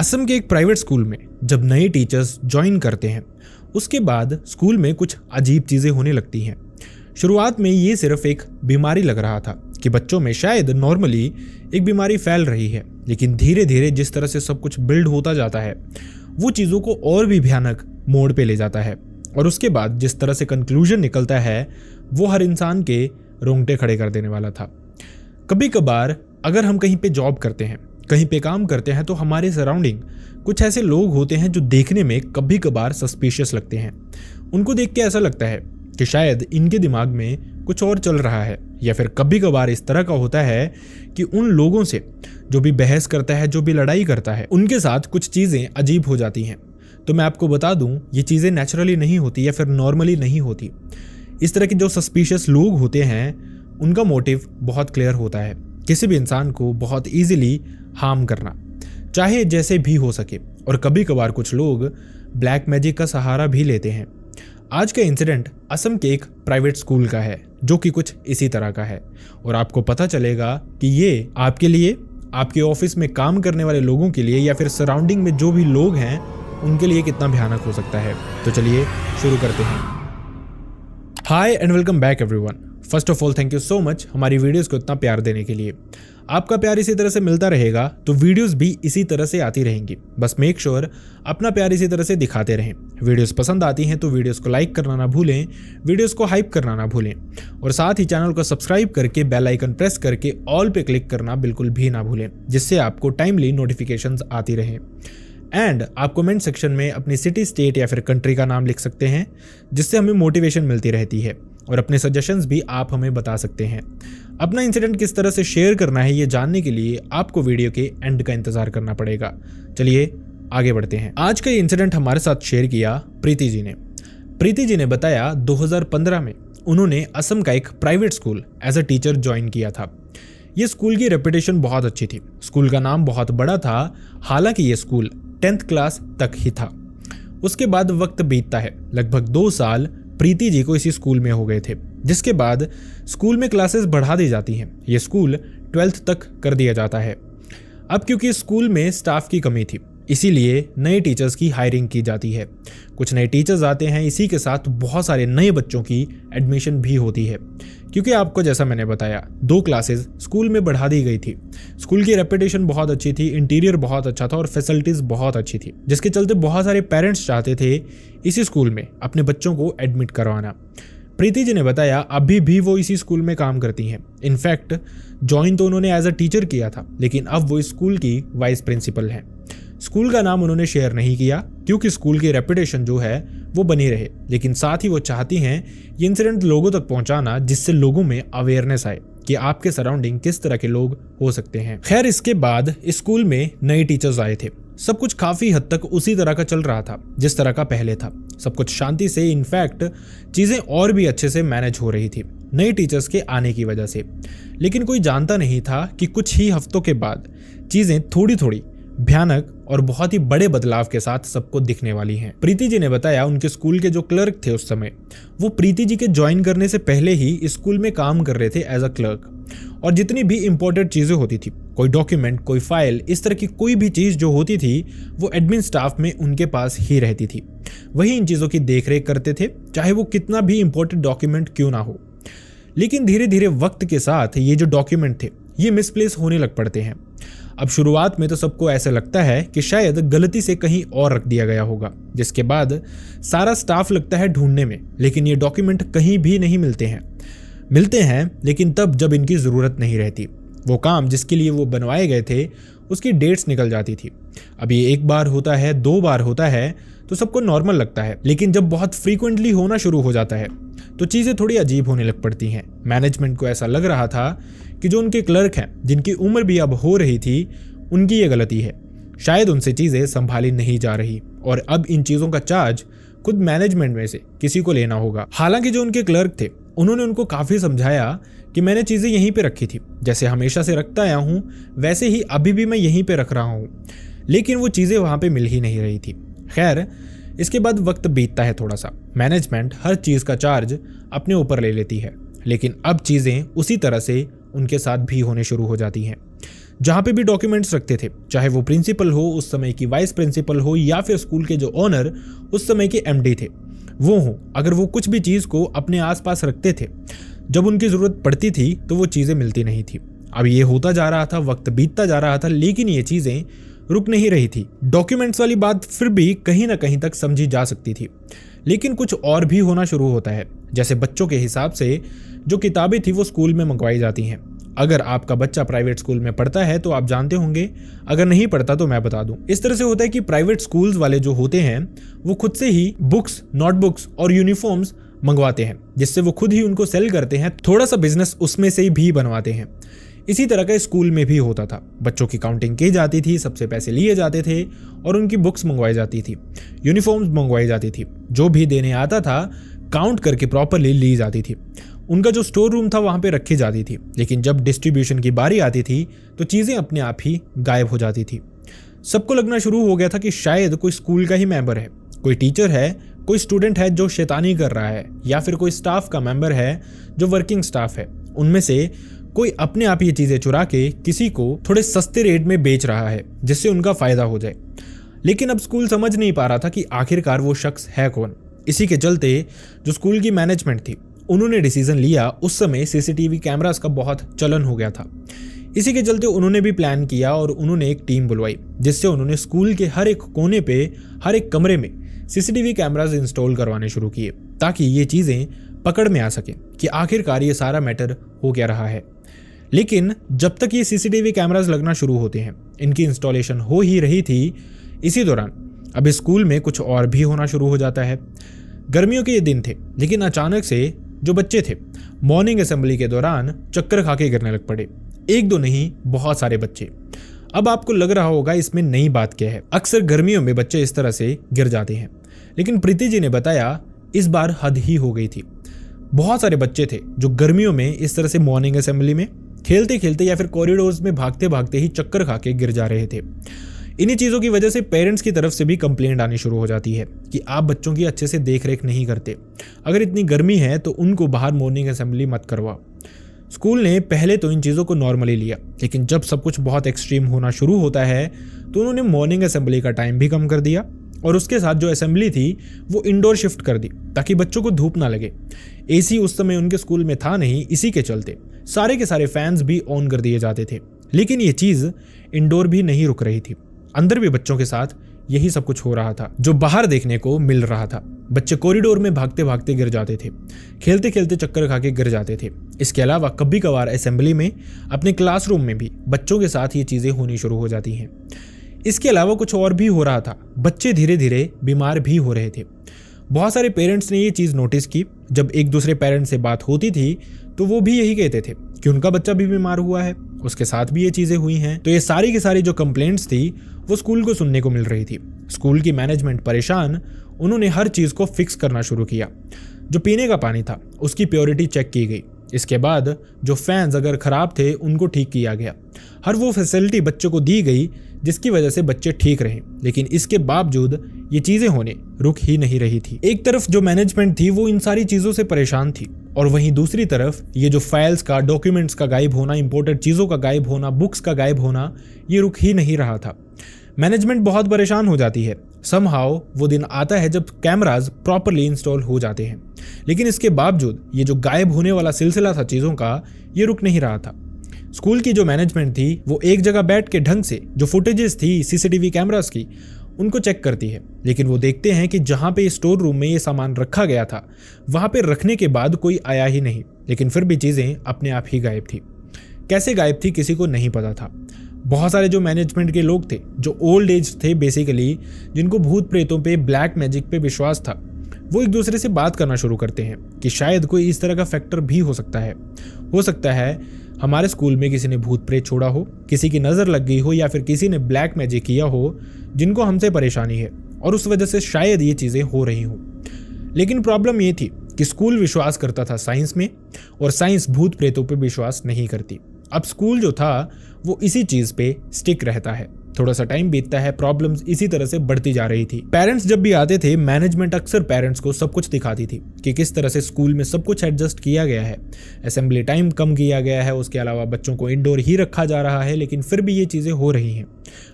असम के एक private school में जब नए टीचर्स ज्वाइन करते हैं उसके बाद स्कूल में कुछ अजीब चीज़ें होने लगती हैं। शुरुआत में ये सिर्फ एक बीमारी लग रहा था कि बच्चों में शायद नॉर्मली एक बीमारी फैल रही है, लेकिन धीरे धीरे जिस तरह से सब कुछ बिल्ड होता जाता है वो चीज़ों को और भी भयानक मोड़ पे ले जाता है। और उसके बाद जिस तरह से कंक्लूजन निकलता है वो हर इंसान के रोंगटे खड़े कर देने वाला था। कभी कभार अगर हम कहीं पे जॉब करते हैं, कहीं पे काम करते हैं, तो हमारे सराउंडिंग कुछ ऐसे लोग होते हैं जो देखने में कभी कभार सस्पिशियस लगते हैं। उनको देख के ऐसा लगता है कि शायद इनके दिमाग में कुछ और चल रहा है, या फिर कभी कभार इस तरह का होता है कि उन लोगों से जो भी बहस करता है, जो भी लड़ाई करता है, उनके साथ कुछ चीज़ें अजीब हो जाती हैं। तो मैं आपको बता दूं, ये चीज़ें नेचुरली नहीं होती या फिर नॉर्मली नहीं होती। इस तरह के जो सस्पिशियस लोग होते हैं उनका मोटिव बहुत क्लियर होता है, किसी भी इंसान को बहुत ईजिली हार्म करना, चाहे जैसे भी हो सके। और कभी कभार कुछ लोग ब्लैक मैजिक का सहारा भी लेते हैं। आज का इंसिडेंट असम के एक प्राइवेट स्कूल का है जो कि कुछ इसी तरह का है, और आपको पता चलेगा कि ये आपके लिए, आपके ऑफिस में काम करने वाले लोगों के लिए, या फिर सराउंडिंग में जो भी लोग हैं उनके लिए कितना भयानक हो सकता है। तो चलिए शुरू करते हैं। Hi and welcome back everyone. First of all thank you so much हमारी वीडियोस को इतना प्यार देने के लिए। आपका प्यार इसी तरह से मिलता रहेगा तो वीडियोस भी इसी तरह से आती रहेंगी। बस मेक श्योर अपना प्यार इसी तरह से दिखाते रहें। वीडियोस पसंद आती हैं तो वीडियोस को लाइक करना ना भूलें, वीडियोस को हाइप करना ना भूलें, और साथ ही चैनल को सब्सक्राइब करके बेल आइकन प्रेस करके ऑल पे क्लिक करना बिल्कुल भी ना भूलें, जिससे आपको टाइमली नोटिफिकेशंस आती रहें। एंड आप कमेंट सेक्शन में अपनी सिटी, स्टेट या फिर कंट्री का नाम लिख सकते हैं, जिससे हमें मोटिवेशन मिलती रहती है। और अपने सजेशंस भी आप हमें बता सकते हैं। अपना इंसिडेंट किस तरह से शेयर करना है ये जानने के लिए आपको वीडियो के एंड का इंतजार करना पड़ेगा। चलिए आगे बढ़ते हैं। आज का ये इंसिडेंट हमारे साथ शेयर किया प्रीति जी ने। प्रीति जी ने बताया 2015 में उन्होंने असम का एक private school as a teacher join किया था। ये स्कूल की रेपुटेशन बहुत अच्छी थी, स्कूल का नाम बहुत बड़ा था। हालांकि ये स्कूल 10th क्लास तक ही था। उसके बाद वक्त बीतता है, लगभग 2 साल प्रीति जी को इसी स्कूल में हो गए थे, जिसके बाद स्कूल में क्लासेस बढ़ा दी जाती हैं। ये स्कूल 12th तक कर दिया जाता है। अब क्योंकि स्कूल में स्टाफ की कमी थी, इसीलिए नए टीचर्स की हायरिंग की जाती है। कुछ नए टीचर्स आते हैं, इसी के साथ बहुत सारे नए बच्चों की एडमिशन भी होती है, क्योंकि आपको जैसा मैंने बताया 2 क्लासेस स्कूल में बढ़ा दी गई थी। स्कूल की रेपुटेशन बहुत अच्छी थी, इंटीरियर बहुत अच्छा था और फैसिलिटीज़ बहुत अच्छी थी, जिसके चलते बहुत सारे पेरेंट्स चाहते थे इसी स्कूल में अपने बच्चों को एडमिट करवाना। प्रीति जी ने बताया अभी भी वो इसी स्कूल में काम करती हैं। इनफैक्ट ज्वाइन तो उन्होंने एज अ टीचर किया था, लेकिन अब वो स्कूल की वाइस प्रिंसिपल हैं। स्कूल का नाम उन्होंने शेयर नहीं किया क्योंकि स्कूल की रेपुटेशन जो है वो बनी रहे, लेकिन साथ ही वो चाहती हैं ये इंसिडेंट लोगों तक पहुंचाना, जिससे लोगों में अवेयरनेस आए कि आपके सराउंडिंग किस तरह के लोग हो सकते हैं। खैर, इसके बाद स्कूल में नए टीचर्स आए थे। सब कुछ काफी हद तक उसी तरह का चल रहा था जिस तरह का पहले था। सब कुछ शांति से, इनफैक्ट चीजें और भी अच्छे से मैनेज हो रही थी नए टीचर्स के आने की वजह से। लेकिन कोई जानता नहीं था कि कुछ ही हफ्तों के बाद चीजें थोड़ी थोड़ी भयानक और बहुत ही बड़े बदलाव के साथ सबको दिखने वाली हैं। प्रीति जी ने बताया उनके स्कूल के जो क्लर्क थे उस समय, वो प्रीति जी के ज्वाइन करने से पहले ही स्कूल में काम कर रहे थे एज अ क्लर्क। और जितनी भी इंपॉर्टेंट चीजें होती थी, कोई डॉक्यूमेंट, कोई फाइल, इस तरह की कोई भी चीज जो होती थी वो एडमिन स्टाफ में उनके पास ही रहती थी। वही इन चीजों की देखरेख करते थे, चाहे वो कितना भी इंपॉर्टेंट डॉक्यूमेंट क्यों ना हो। लेकिन धीरे धीरे वक्त के साथ ये जो डॉक्यूमेंट थे ये मिसप्लेस होने लग पड़ते हैं। अब शुरुआत में तो सबको ऐसा लगता है कि शायद गलती से कहीं और रख दिया गया होगा, जिसके बाद सारा स्टाफ लगता है ढूंढने में, लेकिन ये डॉक्यूमेंट कहीं भी नहीं मिलते हैं, लेकिन तब जब इनकी ज़रूरत नहीं रहती। वो काम जिसके लिए वो बनवाए गए थे उसकी डेट्स निकल जाती थी। अब ये 1 बार होता है, 2 बार होता है तो सबको नॉर्मल लगता है, लेकिन जब बहुत फ्रीक्वेंटली होना शुरू हो जाता है तो चीज़ें थोड़ी अजीब होने लग पड़ती हैं। मैनेजमेंट को ऐसा लग रहा था कि जो उनके क्लर्क हैं, जिनकी उम्र भी अब हो रही थी, उनकी ये गलती है। शायद उनसे चीज़ें संभाली नहीं जा रही और अब इन चीज़ों का चार्ज खुद मैनेजमेंट में से किसी को लेना होगा। हालांकि जो उनके क्लर्क थे उन्होंने उनको काफ़ी समझाया कि मैंने चीज़ें यहीं पे रखी थी, जैसे हमेशा से रखता आया हूँ वैसे ही अभी भी मैं यहीं पे रख रहा हूँ, लेकिन वो चीज़ें वहाँ पे मिल ही नहीं रही थी। खैर, इसके बाद वक्त बीतता है थोड़ा सा, मैनेजमेंट हर चीज़ का चार्ज अपने ऊपर ले लेती है, लेकिन अब चीज़ें उसी तरह से उनके साथ भी होने शुरू हो जाती हैं। जहाँ पे भी डॉक्यूमेंट्स रखते थे, चाहे वो प्रिंसिपल हो, उस समय की वाइस प्रिंसिपल हो, या फिर स्कूल के जो ऑनर उस समय के एमडी थे वो हो, अगर वो कुछ भी चीज़ को अपने आसपास रखते थे, जब उनकी ज़रूरत पड़ती थी तो वो चीज़ें मिलती नहीं थी। अब ये होता जा रहा था, वक्त बीतता जा रहा था, लेकिन ये चीज़ें रुक नहीं रही थी। डॉक्यूमेंट्स वाली बात फिर भी कहीं ना कहीं तक समझी जा सकती थी, लेकिन कुछ और भी होना शुरू होता है। जैसे बच्चों के हिसाब से जो किताबें थी वो स्कूल में मंगवाई जाती हैं। अगर आपका बच्चा प्राइवेट स्कूल में पढ़ता है तो आप जानते होंगे, अगर नहीं पढ़ता तो मैं बता दूं। इस तरह से होता है कि प्राइवेट स्कूल्स वाले जो होते हैं वो खुद से ही बुक्स, नोटबुक्स और यूनिफॉर्म्स मंगवाते हैं, जिससे वो खुद ही उनको सेल करते हैं, थोड़ा सा बिजनेस उसमें से भी बनवाते हैं। इसी तरह का स्कूल में भी होता था। बच्चों की काउंटिंग की जाती थी, सबसे पैसे लिए जाते थे और उनकी बुक्स मंगवाई जाती थी, यूनिफॉर्म्स मंगवाई जाती थी, जो भी देने आता था काउंट करके प्रॉपरली ली जाती थी। उनका जो स्टोर रूम था वहाँ पे रखी जाती थी, लेकिन जब डिस्ट्रीब्यूशन की बारी आती थी तो चीज़ें अपने आप ही गायब हो जाती थी। सबको लगना शुरू हो गया था कि शायद कोई स्कूल का ही मेंबर है, कोई टीचर है, कोई स्टूडेंट है जो शैतानी कर रहा है, या फिर कोई स्टाफ का मेंबर है जो वर्किंग स्टाफ है। उनमें से कोई अपने आप ये चीज़ें चुरा के किसी को थोड़े सस्ते रेट में बेच रहा है, जिससे उनका फ़ायदा हो जाए। लेकिन अब स्कूल समझ नहीं पा रहा था कि आखिरकार वो शख्स है कौन। इसी के चलते जो स्कूल की मैनेजमेंट थी उन्होंने डिसीजन लिया। उस समय सीसीटीवी कैमरास का बहुत चलन हो गया था। इसी के चलते उन्होंने भी प्लान किया और उन्होंने एक टीम बुलवाई, जिससे उन्होंने स्कूल के हर एक कोने पे, हर एक कमरे में सीसीटीवी कैमरास इंस्टॉल करवाने शुरू किए, ताकि ये चीज़ें पकड़ में आ सकें कि आखिरकार ये सारा मैटर हो क्या रहा है। लेकिन जब तक ये सीसीटीवी कैमरास लगना शुरू होते हैं, इनकी इंस्टॉलेशन हो ही रही थी, इसी दौरान अब स्कूल में कुछ और भी होना शुरू हो जाता है। गर्मियों के ये दिन थे, लेकिन अचानक से जो बच्चे थे मॉर्निंग असेंबली के दौरान चक्कर खा के गिरने लग पड़े। एक दो नहीं, बहुत सारे बच्चे। अब आपको लग रहा होगा इसमें नई बात क्या है, अक्सर गर्मियों में बच्चे इस तरह से गिर जाते हैं, लेकिन प्रीति जी ने बताया इस बार हद ही हो गई थी। बहुत सारे बच्चे थे जो गर्मियों में इस तरह से मॉर्निंग असेंबली में खेलते खेलते या फिर कॉरिडोर्स में भागते भागते ही चक्कर खा के गिर जा रहे थे। इन्हीं चीज़ों की वजह से पेरेंट्स की तरफ से भी कंप्लेंट आनी शुरू हो जाती है कि आप बच्चों की अच्छे से देख रेख नहीं करते, अगर इतनी गर्मी है तो उनको बाहर मॉर्निंग असेंबली मत करवाओ। स्कूल ने पहले तो इन चीज़ों को नॉर्मली लिया, लेकिन जब सब कुछ बहुत एक्सट्रीम होना शुरू होता है तो उन्होंने मॉर्निंग असेंबली का टाइम भी कम कर दिया और उसके साथ जो असेंबली थी वो इंडोर शिफ्ट कर दी, ताकि बच्चों को धूप ना लगे। एसी उस समय उनके स्कूल में था नहीं, इसी के चलते सारे के सारे फैंस भी ऑन कर दिए जाते थे। लेकिन ये चीज़ इंडोर भी नहीं रुक रही थी, अंदर भी बच्चों के साथ यही सब कुछ हो रहा था जो बाहर देखने को मिल रहा था। बच्चे कॉरिडोर में भागते भागते गिर जाते थे, खेलते खेलते चक्कर खा के गिर जाते थे। इसके अलावा कभी कभार असेंबली में, अपने क्लासरूम में भी बच्चों के साथ ये चीज़ें होनी शुरू हो जाती हैं। इसके अलावा कुछ और भी हो रहा था, बच्चे धीरे धीरे बीमार भी हो रहे थे। बहुत सारे पेरेंट्स ने ये चीज़ नोटिस की। जब एक दूसरे पेरेंट्स से बात होती थी तो वो भी यही कहते थे कि उनका बच्चा भी बीमार हुआ है, उसके साथ भी ये चीज़ें हुई हैं। तो ये सारी की सारी जो कंप्लेंट्स थी वो स्कूल को सुनने को मिल रही थी। स्कूल की मैनेजमेंट परेशान, उन्होंने हर चीज़ को फिक्स करना शुरू किया। जो पीने का पानी था उसकी प्योरिटी चेक की गई। इसके बाद जो फैंस अगर ख़राब थे उनको ठीक किया गया। हर वो फैसिलिटी बच्चों को दी गई जिसकी वजह से बच्चे ठीक रहे। लेकिन इसके बावजूद ये चीज़ें होने रुक ही नहीं रही थी। एक तरफ जो मैनेजमेंट थी वो इन सारी चीज़ों से परेशान थी, और वहीं दूसरी तरफ ये जो फाइल्स का, डॉक्यूमेंट्स का गायब होना, इंपोर्टेड चीज़ों का गायब होना, बुक्स का गायब होना, ये रुक ही नहीं रहा था। मैनेजमेंट बहुत परेशान हो जाती है। समहाउ वो दिन आता है जब कैमराज प्रॉपरली इंस्टॉल हो जाते हैं, लेकिन इसके बावजूद ये जो गायब होने वाला सिलसिला था चीज़ों का, ये रुक नहीं रहा था। स्कूल की जो मैनेजमेंट थी वो एक जगह बैठ के ढंग से जो फुटेजेस थी सीसीटीवी कैमरास की, उनको चेक करती है। लेकिन वो देखते हैं कि जहाँ पे स्टोर रूम में ये सामान रखा गया था वहाँ पे रखने के बाद कोई आया ही नहीं, लेकिन फिर भी चीज़ें अपने आप ही गायब थी। कैसे गायब थी किसी को नहीं पता था। बहुत सारे जो मैनेजमेंट के लोग थे, जो ओल्ड एज थे बेसिकली, जिनको भूत प्रेतों पे, ब्लैक मैजिक पे विश्वास था, वो एक दूसरे से बात करना शुरू करते हैं कि शायद कोई इस तरह का फैक्टर भी हो सकता है। हो सकता है हमारे स्कूल में किसी ने भूत प्रेत छोड़ा हो, किसी की नज़र लग गई हो, या फिर किसी ने ब्लैक मैजिक किया हो जिनको हमसे परेशानी है, और उस वजह से शायद ये चीज़ें हो रही हों। लेकिन प्रॉब्लम ये थी कि स्कूल विश्वास करता था साइंस में, और साइंस भूत प्रेतों पे विश्वास नहीं करती। अब स्कूल जो था वो इसी चीज़ पे स्टिक रहता है। थोड़ा सा टाइम बीतता है, प्रॉब्लम्स इसी तरह से बढ़ती जा रही थी। पेरेंट्स जब भी आते थे, मैनेजमेंट अक्सर पेरेंट्स को सब कुछ दिखाती थी कि किस तरह से स्कूल में सब कुछ एडजस्ट किया गया है, असेंबली टाइम कम किया गया है, उसके अलावा बच्चों को इंडोर ही रखा जा रहा है, लेकिन फिर भी ये चीज़ें हो रही हैं।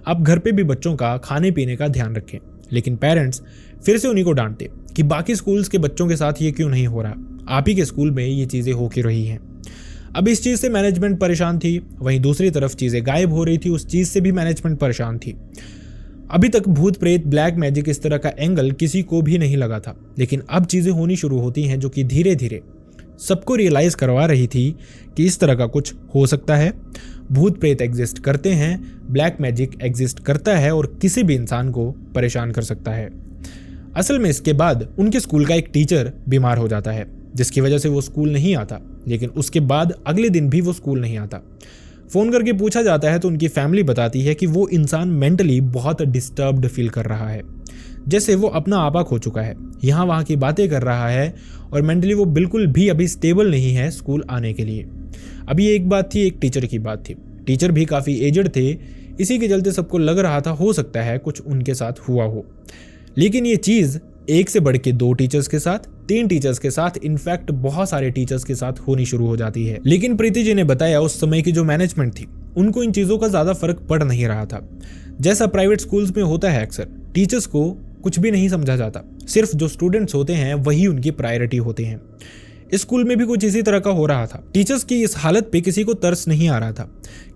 आप घर पे भी बच्चों का खाने पीने का ध्यान रखें। लेकिन पेरेंट्स फिर से उन्हीं को डांटते कि बाकी स्कूल्स के बच्चों के साथ ये क्यों नहीं हो रहा, आप ही के स्कूल में ये चीज़ें हो क्यों रही हैं। अब इस चीज़ से मैनेजमेंट परेशान थी, वहीं दूसरी तरफ चीज़ें गायब हो रही थी, उस चीज़ से भी मैनेजमेंट परेशान थी। अभी तक भूत प्रेत, ब्लैक मैजिक इस तरह का एंगल किसी को भी नहीं लगा था, लेकिन अब चीज़ें होनी शुरू होती हैं जो कि धीरे धीरे सबको रियलाइज करवा रही थी कि इस तरह का कुछ हो सकता है। भूत प्रेत एग्जिस्ट करते हैं, ब्लैक मैजिक एग्जिस्ट करता है और किसी भी इंसान को परेशान कर सकता है। असल में इसके बाद उनके स्कूल का एक टीचर बीमार हो जाता है, जिसकी वजह से वो स्कूल नहीं आता, लेकिन उसके बाद अगले दिन भी वो स्कूल नहीं आता। फ़ोन करके पूछा जाता है तो उनकी फैमिली बताती है कि वो इंसान मेंटली बहुत डिस्टर्ब्ड फील कर रहा है, जैसे वो अपना आपा खो चुका है, यहाँ वहाँ की बातें कर रहा है और मेंटली वो बिल्कुल भी अभी स्टेबल नहीं है स्कूल आने के लिए। अभी एक बात थी, एक टीचर की बात थी। टीचर भी काफ़ी एजड थे, इसी के चलते सबको लग रहा था हो सकता है कुछ उनके साथ हुआ हो। लेकिन ये चीज़ एक से बढ़ के 2 टीचर्स के साथ, 3 टीचर्स के साथ, इनफैक्ट बहुत सारे टीचर्स के साथ होनी शुरू हो जाती है। लेकिन प्रीति जी ने बताया उस समय की जो मैनेजमेंट थी उनको इन चीज़ों का ज़्यादा फर्क पड़ नहीं रहा था। जैसा प्राइवेट स्कूल्स में होता है, अक्सर टीचर्स को कुछ भी नहीं समझा जाता, सिर्फ जो स्टूडेंट्स होते हैं वही उनकी प्रायोरिटी होते हैं। इस स्कूल में भी कुछ इसी तरह का हो रहा था। टीचर्स की इस हालत पे किसी को तरस नहीं आ रहा था,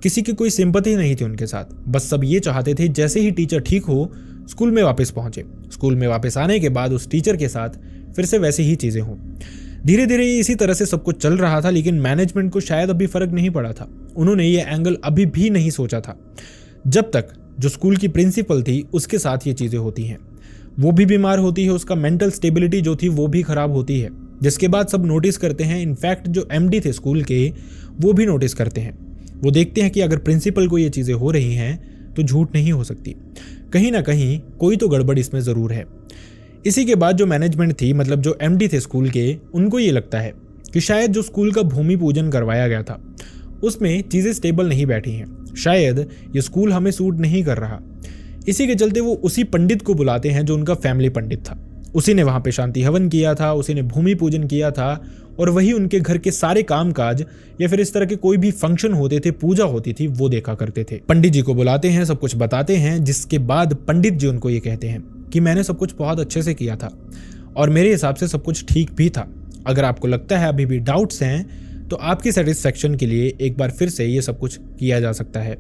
किसी की कोई सिंपैथी नहीं थी उनके साथ। बस सब ये चाहते थे जैसे ही टीचर ठीक हो स्कूल में वापस पहुंचे, स्कूल में वापस आने के बाद उस टीचर के साथ फिर से वैसी ही चीज़ें हों। धीरे धीरे इसी तरह से सब कुछ चल रहा था, लेकिन मैनेजमेंट को शायद अभी फर्क नहीं पड़ा था। उन्होंने ये एंगल अभी भी नहीं सोचा था जब तक जो स्कूल की प्रिंसिपल थी उसके साथ ये चीज़ें होती हैं। वो भी बीमार होती है, उसका मेंटल स्टेबिलिटी जो थी वो भी खराब होती है, जिसके बाद सब नोटिस करते हैं। इनफैक्ट जो एमडी थे स्कूल के वो भी नोटिस करते हैं। वो देखते हैं कि अगर प्रिंसिपल को ये चीज़ें हो रही हैं तो झूठ नहीं हो सकती, कहीं ना कहीं कोई तो गड़बड़ इसमें ज़रूर है। इसी के बाद जो मैनेजमेंट थी, मतलब जो एमडी थे स्कूल के, उनको ये लगता है कि शायद जो स्कूल का भूमि पूजन करवाया गया था उसमें चीज़ें स्टेबल नहीं बैठी हैं, शायद ये स्कूल हमें सूट नहीं कर रहा। इसी के चलते वो उसी पंडित को बुलाते हैं जो उनका फैमिली पंडित था। उसी ने वहाँ पे शांति हवन किया था, उसी ने भूमि पूजन किया था और वही उनके घर के सारे कामकाज या फिर इस तरह के कोई भी फंक्शन होते थे, पूजा होती थी, वो देखा करते थे। पंडित जी को बुलाते हैं, सब कुछ बताते हैं, जिसके बाद पंडित जी उनको ये कहते हैं कि मैंने सब कुछ बहुत अच्छे से किया था और मेरे हिसाब से सब कुछ ठीक भी था। अगर आपको लगता है अभी भी डाउट्स हैं तो आपकी सेटिस्फेक्शन के लिए एक बार फिर से ये सब कुछ किया जा सकता है।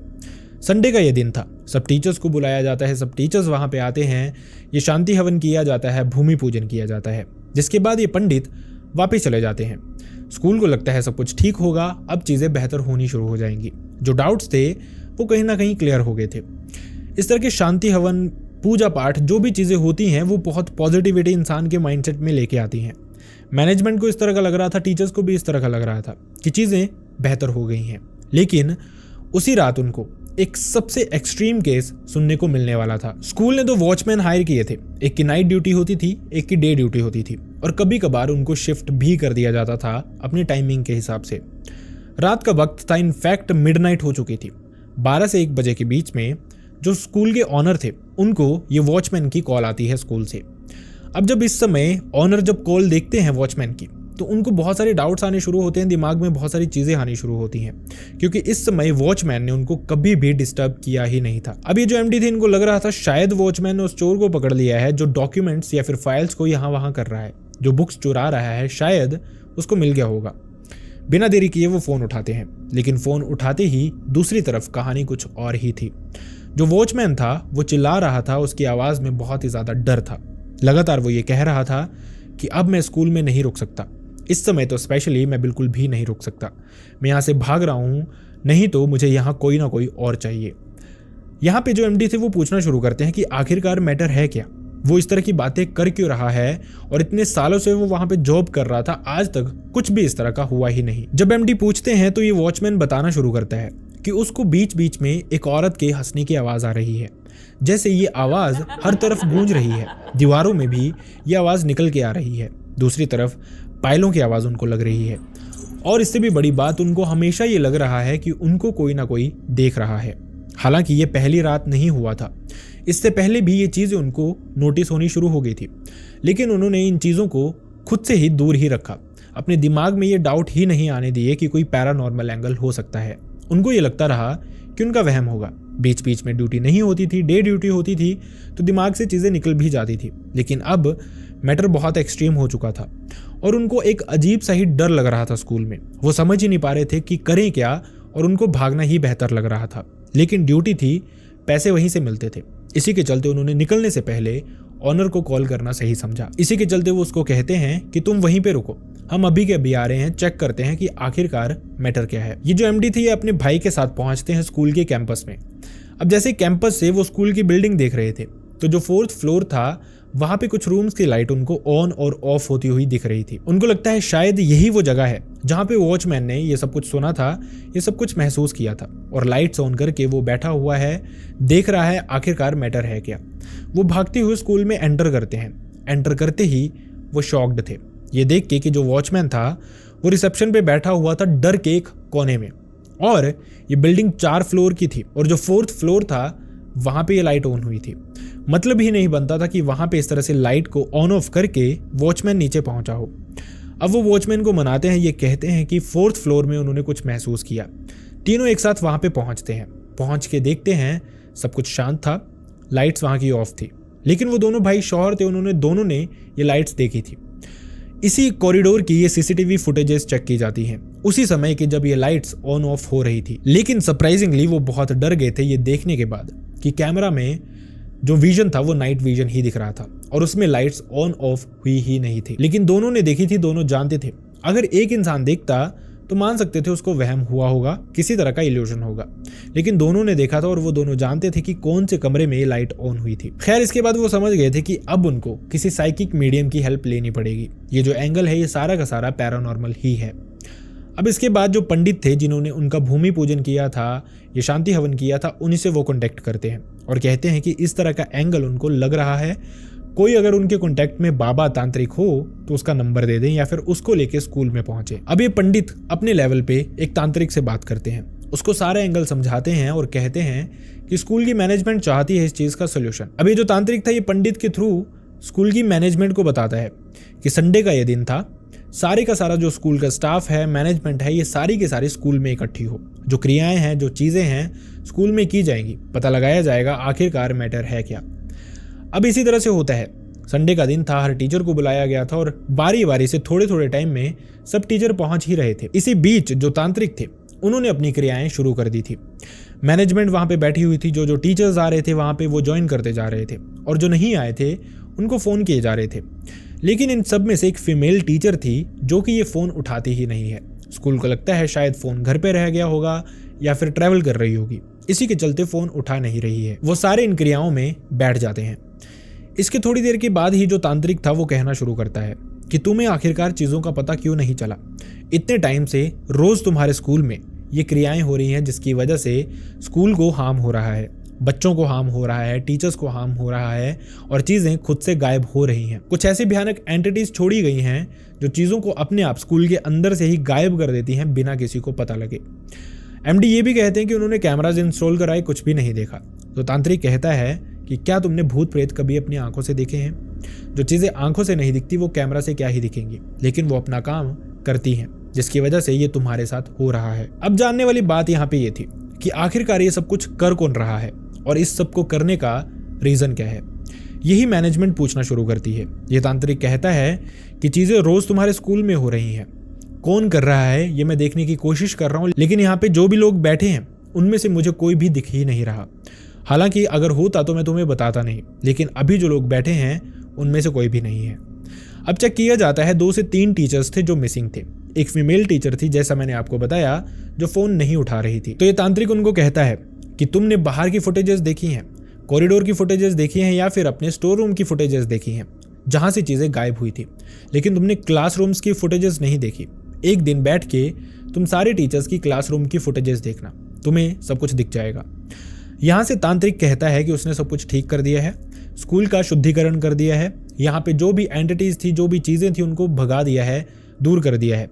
संडे का ये दिन था, सब टीचर्स को बुलाया जाता है, सब टीचर्स वहाँ पे आते हैं, ये शांति हवन किया जाता है, भूमि पूजन किया जाता है, जिसके बाद ये पंडित वापस चले जाते हैं। स्कूल को लगता है सब कुछ ठीक होगा, अब चीज़ें बेहतर होनी शुरू हो जाएंगी। जो डाउट्स थे वो कहीं ना कहीं क्लियर हो गए थे। इस तरह के शांति हवन, पूजा पाठ, जो भी चीज़ें होती हैं वो बहुत पॉजिटिविटी इंसान के माइंडसेट में लेके आती हैं। मैनेजमेंट को इस तरह का लग रहा था, टीचर्स को भी इस तरह का लग रहा था कि चीज़ें बेहतर हो गई हैं। लेकिन उसी रात उनको एक सबसे एक्सट्रीम केस सुनने को मिलने वाला था। स्कूल ने 2 वॉचमैन हायर किए थे, एक की नाइट ड्यूटी होती थी, एक की डे ड्यूटी होती थी और कभी कभार उनको शिफ्ट भी कर दिया जाता था अपनी टाइमिंग के हिसाब से। रात का वक्त था, इनफैक्ट मिडनाइट हो चुकी थी। 12 से 1 बजे के बीच में जो स्कूल के ऑनर थे उनको ये वॉचमैन की कॉल आती है स्कूल से। अब जब इस समय ऑनर जब कॉल देखते हैं वॉचमैन की तो उनको बहुत सारे डाउट्स आने शुरू होते हैं, दिमाग में बहुत सारी चीज़ें आनी शुरू होती हैं, क्योंकि इस समय वॉचमैन ने उनको कभी भी डिस्टर्ब किया ही नहीं था। अब ये जो एमडी थे इनको लग रहा था शायद वॉचमैन ने उस चोर को पकड़ लिया है जो डॉक्यूमेंट्स या फिर फाइल्स को यहाँ वहाँ कर रहा है, जो बुक्स चुरा रहा है, शायद उसको मिल गया होगा। बिना देरी किए वो फ़ोन उठाते हैं, लेकिन फ़ोन उठाते ही दूसरी तरफ कहानी कुछ और ही थी। जो वॉचमैन था वो चिल्ला रहा था, उसकी आवाज़ में बहुत ही ज़्यादा डर था। लगातार वो ये कह रहा था कि अब मैं स्कूल में नहीं रुक सकता, इस समय तो स्पेशली मैं बिल्कुल भी नहीं रुक सकता, मैं यहाँ से भाग रहा हूँ, नहीं तो मुझे यहाँ कोई ना कोई और चाहिए। यहाँ पे जो एमडी थे वो पूछना शुरू करते हैं कि आखिरकार मैटर है क्या, वो इस तरह की बातें कर क्यों रहा है, और इतने सालों से वो वहाँ पे जॉब कर रहा था, आज तक कुछ भी इस तरह का हुआ ही नहीं। जब एमडी पूछते हैं तो ये वॉचमैन बताना शुरू करता है कि उसको बीच बीच में एक औरत के हंसने की आवाज़ आ रही है, जैसे ये आवाज़ हर तरफ गूंज रही है, दीवारों में भी ये आवाज़ निकल के आ रही है। दूसरी तरफ पायलों की आवाज़ उनको लग रही है, और इससे भी बड़ी बात, उनको हमेशा ये लग रहा है कि उनको कोई ना कोई देख रहा है। हालांकि ये पहली रात नहीं हुआ था, इससे पहले भी ये चीज़ें उनको नोटिस होनी शुरू हो गई थी, लेकिन उन्होंने इन चीज़ों को खुद से ही दूर ही रखा। अपने दिमाग में ये डाउट ही नहीं आने दिए कि कोई पैरानॉर्मल एंगल हो सकता है। उनको ये लगता रहा कि उनका वहम होगा। बीच बीच में ड्यूटी नहीं होती थी, डे ड्यूटी होती थी, तो दिमाग से चीज़ें निकल भी जाती थी। लेकिन अब मैटर बहुत एक्सट्रीम हो चुका था और उनको एक अजीब सा ही डर लग रहा था स्कूल में। वो समझ ही नहीं पा रहे थे कि करें क्या, और उनको भागना ही बेहतर लग रहा था। लेकिन ड्यूटी थी, पैसे वहीं से मिलते थे। इसी के चलते उन्होंने निकलने से पहले ऑनर को कॉल करना सही समझा। इसी के चलते वो उसको कहते हैं कि तुम वहीं पे रुको, हम अभी के अभी आ रहे हैं, चेक करते हैं कि आखिरकार मैटर क्या है। ये जो एमडी थी, ये अपने भाई के साथ पहुंचते हैं स्कूल के कैंपस में। अब जैसे कैंपस से वो स्कूल की बिल्डिंग देख रहे थे, तो जो 4th फ्लोर था वहां पे कुछ रूम्स की लाइट उनको ऑन और ऑफ होती हुई दिख रही थी। उनको लगता है शायद यही वो जगह है जहां पे वॉचमैन ने ये सब कुछ सुना था, ये सब कुछ महसूस किया था। और लाइट्स ऑन करके वो बैठा हुआ है, देख रहा है आखिरकार मैटर है क्या। वो भागते हुए स्कूल में एंटर करते हैं। एंटर करते ही वो शॉक्ड थे ये देख के कि जो वॉचमैन था वो रिसेप्शन पे बैठा हुआ था डर के एक कोने में, और ये बिल्डिंग 4 फ्लोर की थी और जो 4th फ्लोर था वहां पे ये लाइट ऑन हुई थी। मतलब ही नहीं बनता था कि वहां पे इस तरह से लाइट को ऑन ऑफ करके वॉचमैन नीचे पहुंचा हो। अब वो वॉचमैन को मनाते हैं, ये कहते हैं कि 4th फ्लोर में उन्होंने कुछ महसूस किया। तीनों एक साथ वहां पे पहुंचते हैं। पहुंच के देखते हैं सब कुछ शांत था, लाइट्स वहां की ऑफ थी। लेकिन वो दोनों भाई शौहर थे, उन्होंने दोनों ने ये लाइट्स देखी थी। इसी कॉरिडोर की ये सीसीटीवी फुटेजेस चेक की जाती हैं उसी समय कि जब ये लाइट्स ऑन ऑफ हो रही थी। लेकिन सरप्राइजिंगली वो बहुत डर गए थे ये देखने के बाद कि कैमरा में जो विजन था वो नाइट विजन ही दिख रहा था और उसमें लाइट्स ऑन ऑफ हुई ही नहीं थी। लेकिन दोनों ने देखी थी, दोनों जानते थे अगर एक इंसान देखता तो मान सकते थे उसको वहम हुआ होगा, किसी तरह का इल्यूजन होगा। लेकिन दोनों ने देखा था और वो दोनों जानते थे कि कौन से कमरे में ये लाइट ऑन हुई थी। खैर, इसके बाद वो समझ गए थे कि अब उनको किसी साइकिक मीडियम की हेल्प लेनी पड़ेगी। ये जो एंगल है ये सारा का सारा पैरानॉर्मल ही है। अब इसके बाद जो पंडित थे जिन्होंने उनका भूमि पूजन किया था, ये शांति हवन किया था, उन्हीं से वो कॉन्टेक्ट करते हैं और कहते हैं कि इस तरह का एंगल उनको लग रहा है। कोई अगर उनके कॉन्टेक्ट में बाबा तांत्रिक हो तो उसका नंबर दे दें या फिर उसको लेके स्कूल में पहुंचे। अब ये पंडित अपने लेवल पे एक तांत्रिक से बात करते हैं, उसको सारा एंगल समझाते हैं और कहते हैं कि स्कूल की मैनेजमेंट चाहती है इस चीज का सोल्यूशन। अब ये जो तांत्रिक था ये पंडित के थ्रू स्कूल की मैनेजमेंट को बताता है कि संडे का ये दिन था, सारे का सारा जो स्कूल का स्टाफ है, मैनेजमेंट है, ये सारी के सारी स्कूल में इकट्ठी हो। जो क्रियाएं हैं, जो चीजें हैं स्कूल में की जाएंगी, पता लगाया जाएगा आखिरकार मैटर है क्या। अब इसी तरह से होता है। संडे का दिन था, हर टीचर को बुलाया गया था और बारी बारी से थोड़े थोड़े टाइम में सब टीचर पहुंच ही रहे थे। इसी बीच जो तांत्रिक थे उन्होंने अपनी क्रियाएं शुरू कर दी थी। मैनेजमेंट वहां पे बैठी हुई थी, जो टीचर्स आ रहे थे वहां पे वो ज्वाइन करते जा रहे थे और जो नहीं आए थे उनको फ़ोन किए जा रहे थे। लेकिन इन सब में से एक फीमेल टीचर थी जो कि ये फ़ोन उठाती ही नहीं है। स्कूल को लगता है शायद फ़ोन घर पे रह गया होगा या फिर ट्रैवल कर रही होगी, इसी के चलते फ़ोन उठा नहीं रही है। वो सारे इन क्रियाओं में बैठ जाते हैं। इसके थोड़ी देर के बाद ही जो तांत्रिक था वो कहना शुरू करता है कि तुम्हें आखिरकार चीज़ों का पता क्यों नहीं चला। इतने टाइम से रोज़ तुम्हारे स्कूल में ये क्रियाएं हो रही हैं जिसकी वजह से स्कूल को हार्म हो रहा है, बच्चों को हार्म हो रहा है, टीचर्स को हार्म हो रहा है और चीज़ें खुद से गायब हो रही हैं। कुछ ऐसी भयानक एंटिटीज छोड़ी गई हैं जो चीज़ों को अपने आप स्कूल के अंदर से ही गायब कर देती हैं बिना किसी को पता लगे। एमडी ये भी कहते हैं कि उन्होंने कैमराज इंस्टॉल कराए, कुछ भी नहीं देखा। तो तांत्रिक कहता है कि क्या तुमने भूत प्रेत कभी अपनी आंखों से देखे हैं? जो चीज़ें आंखों से नहीं दिखती वो कैमरा से क्या ही दिखेंगी, लेकिन वो अपना काम करती हैं, जिसकी वजह से ये तुम्हारे साथ हो रहा है। अब जानने वाली बात यहाँ पे ये थी कि आखिरकार ये सब कुछ कर कौन रहा है और इस सब को करने का रीज़न क्या है। यही मैनेजमेंट पूछना शुरू करती है। ये तांत्रिक कहता है कि चीज़ें रोज़ तुम्हारे स्कूल में हो रही हैं, कौन कर रहा है ये मैं देखने की कोशिश कर रहा हूँ, लेकिन यहाँ पे जो भी लोग बैठे हैं उनमें से मुझे कोई भी दिख ही नहीं रहा। हालांकि अगर होता तो मैं तुम्हें बताता नहीं, लेकिन अभी जो लोग बैठे हैं उनमें से कोई भी नहीं है। अब चेक किया जाता है, 2 से 3 टीचर्स थे जो मिसिंग थे। एक फीमेल टीचर थी, जैसा मैंने आपको बताया, जो फ़ोन नहीं उठा रही थी। तो ये तांत्रिक उनको कहता है कि तुमने बाहर की फुटेजेस देखी हैं, कॉरिडोर की फुटेजेस देखी हैं या फिर अपने स्टोर रूम की फुटेजेस देखी हैं जहाँ से चीज़ें गायब हुई थी, लेकिन तुमने क्लासरूम्स की फुटेजेस नहीं देखी। एक दिन बैठ के तुम सारे टीचर्स की क्लासरूम की फुटेजेस देखना, तुम्हें सब कुछ दिख जाएगा। यहाँ से तांत्रिक कहता है कि उसने सब कुछ ठीक कर दिया है, स्कूल का शुद्धिकरण कर दिया है, यहाँ पे जो भी एंटिटीज थी, जो भी चीज़ें थी उनको भगा दिया है, दूर कर दिया है।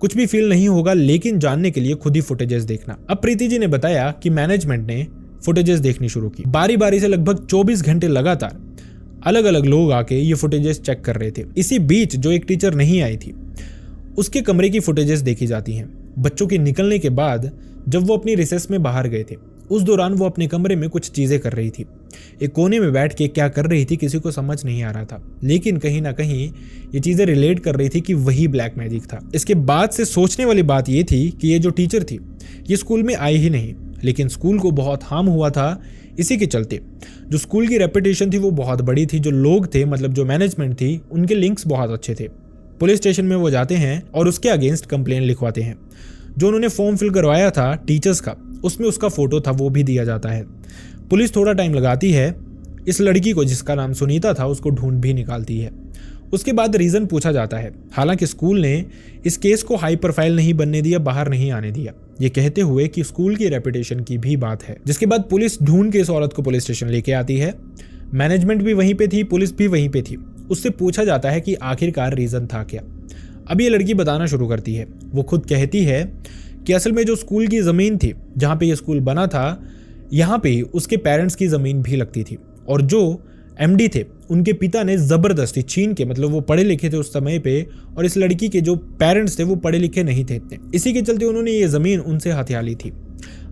कुछ भी फील नहीं होगा, लेकिन जानने के लिए खुद ही फुटेजेस देखना। अब प्रीति जी ने बताया कि मैनेजमेंट ने फुटेजेस देखनी शुरू की। बारी बारी से लगभग 24 घंटे लगातार अलग अलग लोग आके ये फुटेजेस चेक कर रहे थे। इसी बीच जो एक टीचर नहीं आई थी उसके कमरे की फुटेजेस देखी जाती हैं। बच्चों के निकलने के बाद जब वो अपनी रिसेस में बाहर गए थे उस दौरान वो अपने कमरे में कुछ चीजें कर रही थी। एक कोने में बैठ के क्या कर रही थी किसी को समझ नहीं आ रहा था, लेकिन कहीं ना कहीं ये चीजें रिलेट कर रही थी कि वही ब्लैक मैजिक था। इसके बाद से सोचने वाली बात ये थी कि ये जो टीचर थी ये स्कूल में आई ही नहीं, लेकिन स्कूल को बहुत हार्म हुआ था इसी के चलते। जो स्कूल की रेपुटेशन थी वो बहुत बड़ी थी, जो लोग थे मतलब जो मैनेजमेंट थी उनके लिंक्स बहुत अच्छे थे। पुलिस स्टेशन में वो जाते हैं और उसके अगेंस्ट कंप्लेन लिखवाते हैं। जो उन्होंने फॉर्म फिल करवाया था टीचर्स का उसमें उसका फोटो था वो भी दिया जाता है। पुलिस थोड़ा टाइम लगाती है, इस लड़की को जिसका नाम सुनीता था उसको ढूंढ भी निकालती है। उसके बाद रीजन पूछा जाता है। हालांकि स्कूल ने इस केस को हाई प्रोफाइल नहीं बनने दिया, बाहर नहीं आने दिया, ये कहते हुए कि स्कूल की रेपुटेशन की भी बात है। जिसके बाद पुलिस ढूंढ के इस औरत को पुलिस स्टेशन लेके आती है। मैनेजमेंट भी वहीं पे थी, पुलिस भी वहीं पे थी। उससे पूछा जाता है कि आखिरकार रीजन था क्या। अब ये लड़की बताना शुरू करती है। वो खुद कहती है कि असल में जो स्कूल की ज़मीन थी जहाँ पे ये स्कूल बना था यहाँ पे उसके पेरेंट्स की ज़मीन भी लगती थी, और जो एमडी थे उनके पिता ने ज़बरदस्ती छीन के, मतलब वो पढ़े लिखे थे उस समय पे और इस लड़की के जो पेरेंट्स थे वो पढ़े लिखे नहीं थे इतने, इसी के चलते उन्होंने ये ज़मीन उनसे हथिया ली थी।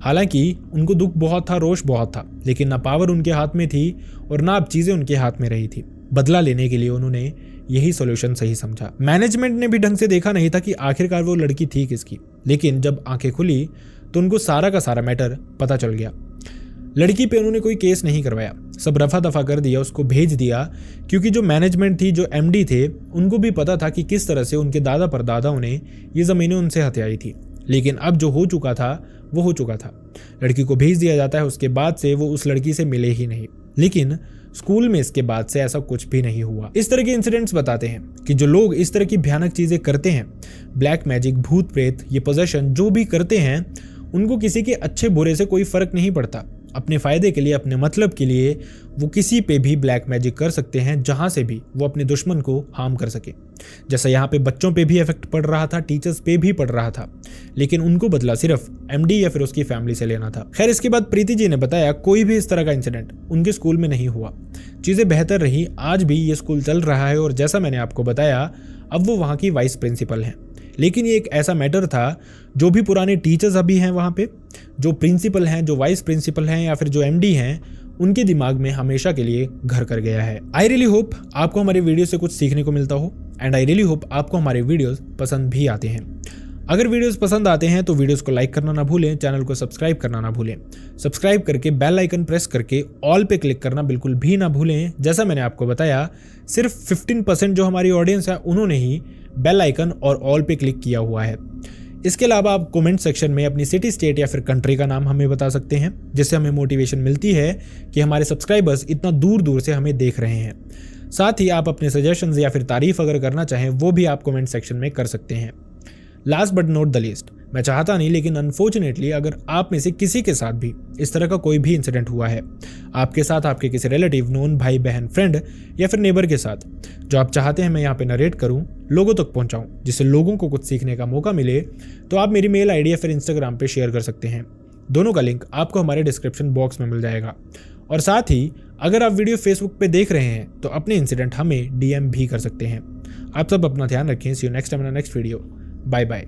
हालांकि उनको दुख बहुत था, रोष बहुत था, लेकिन ना पावर उनके हाथ में थी और ना अब चीज़ें उनके हाथ में रही थी। बदला लेने के लिए उन्होंने यही सॉल्यूशन सही समझा। मैनेजमेंट ने भी ढंग से देखा नहीं था कि आखिरकार वो लड़की थी किसकी, लेकिन जब आंखें खुली तो उनको सारा का सारा मैटर पता चल गया। लड़की पे उन्होंने कोई केस नहीं करवाया, सब रफा दफा कर दिया, उसको भेज दिया, क्योंकि जो मैनेजमेंट थी, जो एमडी थे, उनको भी पता था कि किस तरह से उनके दादा परदादाओं ने ये ज़मीनें उनसे हथियाई थी। लेकिन अब जो हो चुका था वो हो चुका था। लड़की को भेज दिया जाता है, उसके बाद से वो उस लड़की से मिले ही नहीं। लेकिन स्कूल में इसके बाद से ऐसा कुछ भी नहीं हुआ। इस तरह के इंसिडेंट्स बताते हैं कि जो लोग इस तरह की भयानक चीजें करते हैं, ब्लैक मैजिक, भूत प्रेत, ये पोजेशन जो भी करते हैं, उनको किसी के अच्छे बुरे से कोई फर्क नहीं पड़ता। अपने फायदे के लिए, अपने मतलब के लिए वो किसी पे भी ब्लैक मैजिक कर सकते हैं, जहां से भी वो अपने दुश्मन को हार्म कर सके। जैसा यहाँ पे बच्चों पे भी इफेक्ट पड़ रहा था, टीचर्स पे भी पड़ रहा था, लेकिन उनको बदला सिर्फ एमडी या फिर उसकी फैमिली से लेना था। खैर, इसके बाद प्रीति जी ने बताया कोई भी इस तरह का इंसिडेंट उनके स्कूल में नहीं हुआ, चीज़ें बेहतर रही। आज भी ये स्कूल चल रहा है और जैसा मैंने आपको बताया अब वो वहाँ की वाइस प्रिंसिपल हैं। लेकिन ये एक ऐसा मैटर था, जो भी पुराने टीचर्स अभी हैं वहाँ पे, जो प्रिंसिपल हैं, जो वाइस प्रिंसिपल हैं या फिर जो एमडी हैं, उनके दिमाग में हमेशा के लिए घर कर गया है। आई रियली होप आपको हमारे वीडियो से कुछ सीखने को मिलता हो, एंड आई रियली होप आपको हमारे वीडियोस पसंद भी आते हैं। अगर वीडियोस पसंद आते हैं तो वीडियोस को लाइक करना ना भूलें, चैनल को सब्सक्राइब करना ना भूलें। सब्सक्राइब करके बेल आइकन प्रेस करके ऑल पे क्लिक करना बिल्कुल भी ना भूलें। जैसा मैंने आपको बताया, सिर्फ 15% जो हमारी ऑडियंस है उन्होंने ही बेल आइकन और ऑल पे क्लिक किया हुआ है। इसके अलावा आप कमेंट सेक्शन में अपनी सिटी, स्टेट या फिर कंट्री का नाम हमें बता सकते हैं, जिससे हमें मोटिवेशन मिलती है कि हमारे सब्सक्राइबर्स इतना दूर दूर से हमें देख रहे हैं। साथ ही आप अपने सजेशंस या फिर तारीफ अगर करना चाहें वो भी आप कमेंट सेक्शन में कर सकते हैं। Last but not the least, मैं चाहता नहीं लेकिन अनफॉर्चुनेटली अगर आप में से किसी के साथ भी इस तरह का कोई भी इंसिडेंट हुआ है, आपके साथ, आपके किसी रिलेटिव, नोन, भाई बहन, फ्रेंड या फिर नेबर के साथ, जो आप चाहते हैं मैं यहाँ पे नरेट करूँ, लोगों तक पहुँचाऊँ, जिससे लोगों को कुछ सीखने का मौका मिले, तो आप मेरी मेल आईडी या फिर इंस्टाग्राम पे शेयर कर सकते हैं। दोनों का लिंक आपको हमारे डिस्क्रिप्शन बॉक्स में मिल जाएगा। और साथ ही अगर आप वीडियो फेसबुक पे देख रहे हैं तो अपने इंसिडेंट हमें DM भी कर सकते हैं। आप सब अपना ध्यान रखें। See you next time in next video. Bye bye.